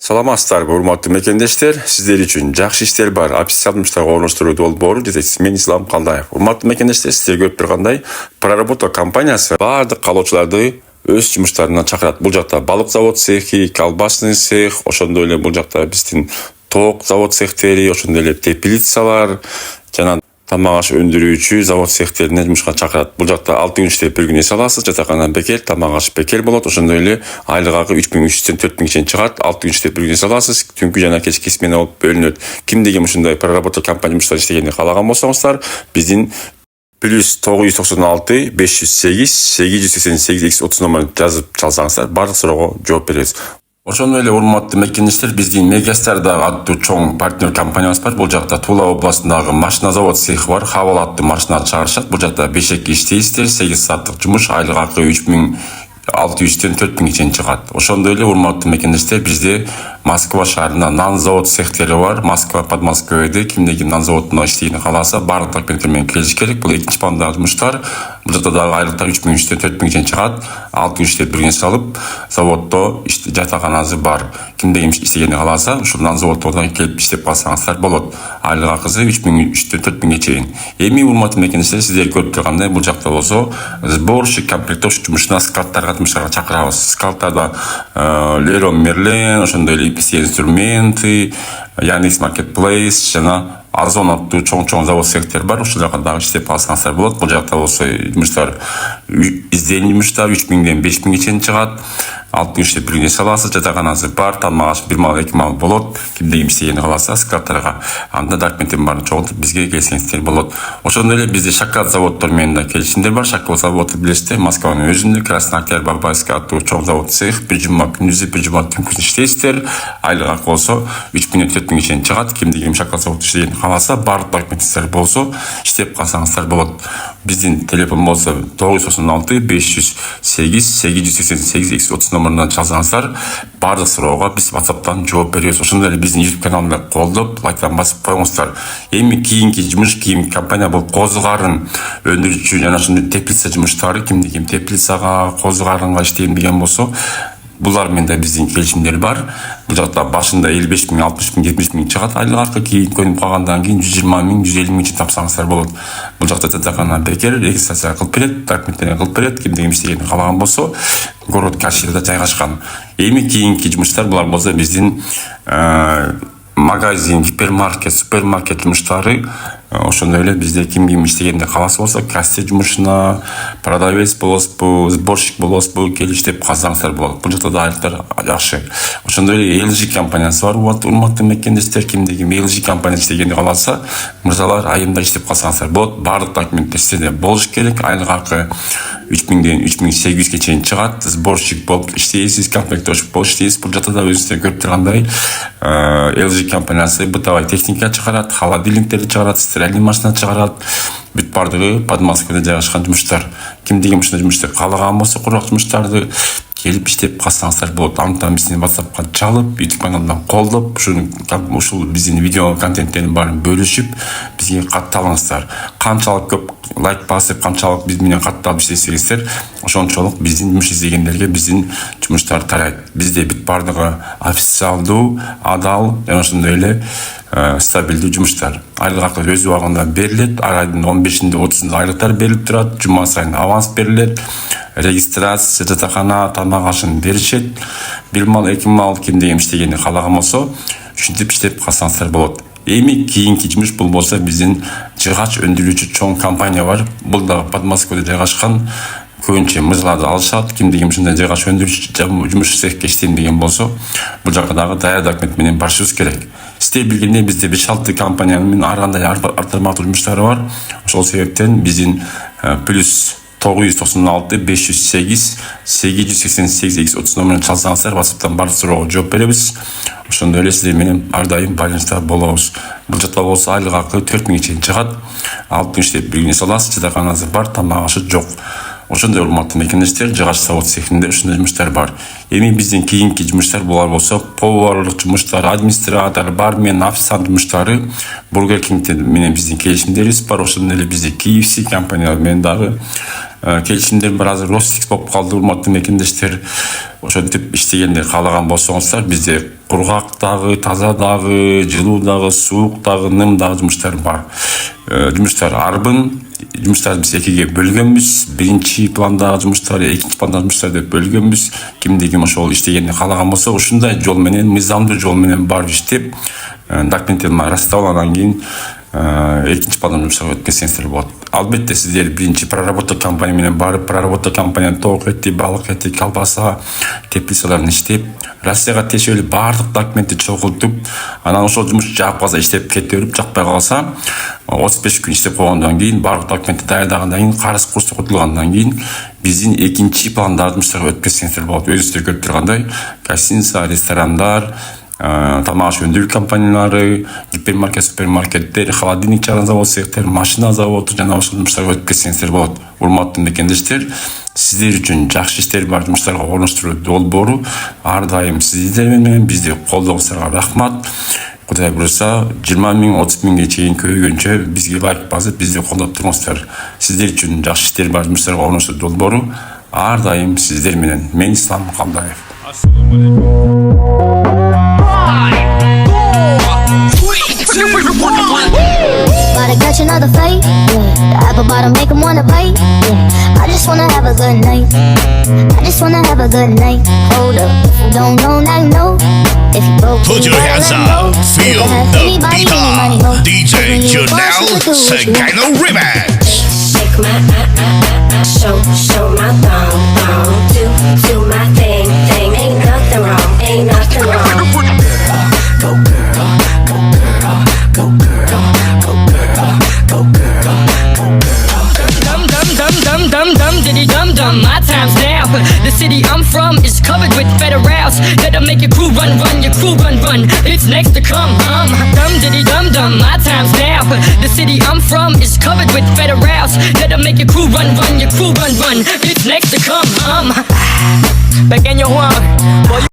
Саламатсыздарбы, урматтуу мекендештер. Сиздер үчүн жакшы иштер бар. Официалдуу муштарды орноштуруу долбоору жетекчиси мен Ислам Калдаев. Урматтуу мекендештер, сиздер көрүп тургандай, Проработа компаниясы баардык калоочуларды өз жумуштарына чакырат. Бул жакта балык завод цехи, колбасный цех, ошондой эле бул жакта биздин тоок завод цехтери, ошондой эле теплицалар жана тамак аш өндүрүүчү завод цехтерине жумушка чакырат. Бул жакта 6 күн иштеп бир күн эс аласыз, жатакана бекер, тамак аш бекер болот. Ошондой эле айлык акы 3300-ден 4000 чейин чыгат. 6 күн иштеп бир күн эс аласыз, түнкү жана кечки смена болуп бөлүнөт. Ким деген ушундай проработка компания муштар иштегенди каалаган болсоңуздар, биздин плюс 996 508 888 X30 номерин жазып чалсаңыздар, бардык суроого жооп беребиз. Ошондой эле урматтуу мекендештер, биздин Мегастар аттуу чоң партнер компаниябыз бар. Бул жакта Тула областындагы машина завод цехи бар. Хавал аттуу машина чыгарышат. Бул жакта 5 иштейсиздер, 8 сааттык жумуш, айлык акы 3600-ден 4000 чейин чыгат. Ошондой эле урматтуу мекендештер, бизде Москва шаарында нан завод цехтери бар. Москва, Подмосковьеде кимдеги нан заводунда иштегени кааласа, бардык документтер менен келиш керек. Бул экинчи пландагы жумуштар. Бул жакта дагы айлыктар 3300-ден 4000 чейин чыгат. 6 күн иштеп бир күн салып, заводдо жатаканасы бар. Кимдеги иштегени кааласа, ушул нан заводдо келип иштеп калсаңыздар болот. Айлык акысы 3300-ден 4000 чейин. Эми урматтуу мекендештер, сиздер көрүп тургандай, бул жакта болсо сборщик, комплектовщик жумушуна скалттарга жумушка чакырабыз. Скалттарда Leroy Merlin, ошондой эле все инструменты, Яндекс Маркетплейс жана Озон аттуу чоң завод цехтер бар. Ушул жакта дагы иштеп калсаңыздар болот. Бул жакта болсо жумуштар издений жумуштар 3000-ден 5000 чейин чыгат. 6 күн иштеп бир күн эс аласыз, жатаканасы бар, тамак аш бир мал, эки мал болот. Кимдеги иштегени кааласа, скалттарга анда документтин баарын чогултуп бизге келсеңиздер болот. Ошондой эле бизде шоколад заводдор менен да келишимдер бар. Шоколад заводу билесиздер, Москванын өзүндө Красный Октябрь Бабайский аттуу чоң завод цех, бир жума күнүзү, бир жума түнкү иштейсиздер. Айлык акы болсо 3000-ден 4000 чейин чыгат. Кимдеги шоколад заводдо иштегени кааласа, бардык документтер болсо иштеп калсаңыздар болот. Биздин телефон болсо 996 508 888 X30 номеринен чалсаңыздар, бардык суроого биз WhatsApp'тан жооп беребиз. Ошондой эле биздин YouTube каналында колдоп, лайктан басып коюңуздар. Эми кийинки жумуш компания бул козу карын өндүрүүчү жана ошондой теплица жумуштары, кимдеги теплицага, козу карынга иштейм деген болсо, булар менен да биздин келишимдер бар. Бул жакта башында 55 миң, 60 миң, 70 миң чыгат айлык акы, кийин көнүп калгандан кийин 120 миң, 150 миң чейин тапсаңыздар болот. Бул жакта жатакана бекер, регистрация кылып берет, документтерин кылып берет, кимдеги иштегени каалаган болсо, город Каширда жайгашкан. Эми кийинки жумуштар булар болсо биздин магазин, гипермаркет, супермаркет жумуштары. Ошондой эле бизде ким иштегенди кааласа болсо, кассе жумушуна, продавец болосузбу, сборщик болосузбу, келип иштеп калсаңыздар болот. Бул жакта да айлыктар жакшы. Ошондой эле LG компаниясы бар. Урматтуу мекендештер, кимдеги LG компаниясы иштегенди кааласа, мырзалар айымда иштеп калсаңыздар болот. Бардык документтер сизде болуш керек. Айлык акы 3000-ден 3800-ге чейин чыгат. Сборщик болуп иштейсиз, комплектовщик болуп иштейсиз. Бул жакта да өзүңүздөр көрүп тургандай, LG компаниясы бытовой техника чыгарат, холодильниктерди чыгарат, стиральный машина чыгарат. Бүт бардыгы Подмосковьеде жайгашкан жумуштар. Кимдеги ушундай жумуштар каалаган болсо, курак жумуштарды келип иштеп калсаңыздар болот. Антан биздин WhatsApp'ка чалып, YouTube каналдан колдоп, ушул биздин видео контенттердин баарын бөлүшүп, бизге катталыңыздар. Канчалык көп лайк басып, канчалык биз менен катталып иштесеңиздер, ошончолук биздин жумуш издегендерге биздин жумуштар тарайт. Бизде бүт бардыгы официалдуу, адал жана ошондой эле стабилдүү жумуштар. Айлык акы өз убагында берилет. Айдын 15-inde 30-ында айлыктар берилип турат. Жума сайын аванс берилет. Регистрация, жатакана, тамак ашын беришет. Бир мал, эки мал кимдеги иштегени каалаган болсо, ушинтип иштеп калсаңыздар болот. Эми кийинки жумуш бул болсо биздин жыгач өндүрүүчү чоң компания бар. Бул да Подмосковьеде жайгашкан. Көбүнчө мырзаларды алышат. Кимдеги ушундай жыгач өндүрүүчү жумуш цехке иштейм деген болсо, бул жака дагы даяр документ менен барышыбыз керек. Сиздер билгендей бизде 5-6 компаниянын ар кандай артырмактуу жумуштары бар. Ошол себептен биздин плюс 996 508 888 X30 номерин чалсаңыздар, WhatsApp'тан бардык суроого жооп беребиз. Ошондой эле сиздер менен ар дайым байланышта болобуз. Бул жакта болсо айлык акы 4000 чейин чыгат. 6 күн иштеп бир күн эс аласыз, жатаканасы бар, тамак ашы жок. Ошондой урматтуу мекендештер, жыгач завод цехинде ушундай жумуштар бар. Эми биздин кийинки жумуштар булар болсо, поварлык жумуштар, администратор, бармен, официант жумуштары Burger King менен биздин келишимдерибиз бар. Ошондой эле бизде KFC компаниялар менен дагы келишимдер бар. Азыр Ростикс болуп калды, урматтуу мекендештер. Ошентип иштегенди каалаган болсоңуздар, бизде кургак дагы, таза дагы, жылуу дагы, суук дагы, ным дагы жумуштар бар. Жумуштар арбын. Жумуштарды биз экиге бөлгөнбүз. Биринчи пландагы жумуштарды, экинчи пландагы жумуштарды деп бөлгөнбүз. Кимде ким ошол иштегенди каалаган болсо, ушундай жол менен, мыйзамдуу жол менен барып иштеп, документтерин расталгандан кийин экинчи пландагы жумуштарга өткөрсөңүздөр болот. Албетте сиздер биринчи проработка компания менен барып, проработка компанияны тоок эти, балык эти, колбаса, теплицаларын иштеп, Россияга тиешелүү баардык документти чогултуп, анан ошол жумуш жаап калса иштеп кете берип, жакпай калса 35 күн иштеп койгондон кийин, баардык документти даярдагандан кийин, карыз курсу кутулгандан кийин биздин экинчи пландагы жумуштарга өткөрсөңүздөр болот. Өзүңүздөр көрүп тургандай, гостиница, ресторандар, тамак өндүрүү компаниялары, гипермаркет, супермаркеттер, холодильник чыгарган завод, цехтер, машина заводу жана ошол жумуштарга өткөрсөңүздөр болот. Урматтуу мекендештер, сиздер үчүн жакшы иштер бар жумуштарга орноштуруу долбоору ар дайым сиздер менен бизди колдооңуздарга рахмат. Кудай буюрса 20 000, 30 000ге чейин көбөйгөнчө бизге лайк басып, бизди колдоп туруңуздар. Сиздер үчүн жакшы иштер бар жумуштарга орноштуруу долбоору ар дайым сиздер менен. Мен Ислам Калдаев. Gotta catch another fight, yeah. The apple bottom make 'em wanna bite, yeah. I just wanna have a good night. I just wanna have a good night. Hold up, if you don't know, now you know. If you broke, Put your hands up, feel the beat. DJ Janelle Sagano Remix. Shake my show my thong, do my thing. Ain't nothing wrong, ain't nothing wrong. Go girl, go girl, go girl, go girl, go girl, go girl. Dum diddy dum. My time's now. The city I'm from is covered with federals that'll make your crew run, your crew run. It's next to come, Dum diddy dum. My time's now. The city I'm from is covered with federals that'll make your crew run, your crew run. It's next to come, Pequeño Juan. Boy,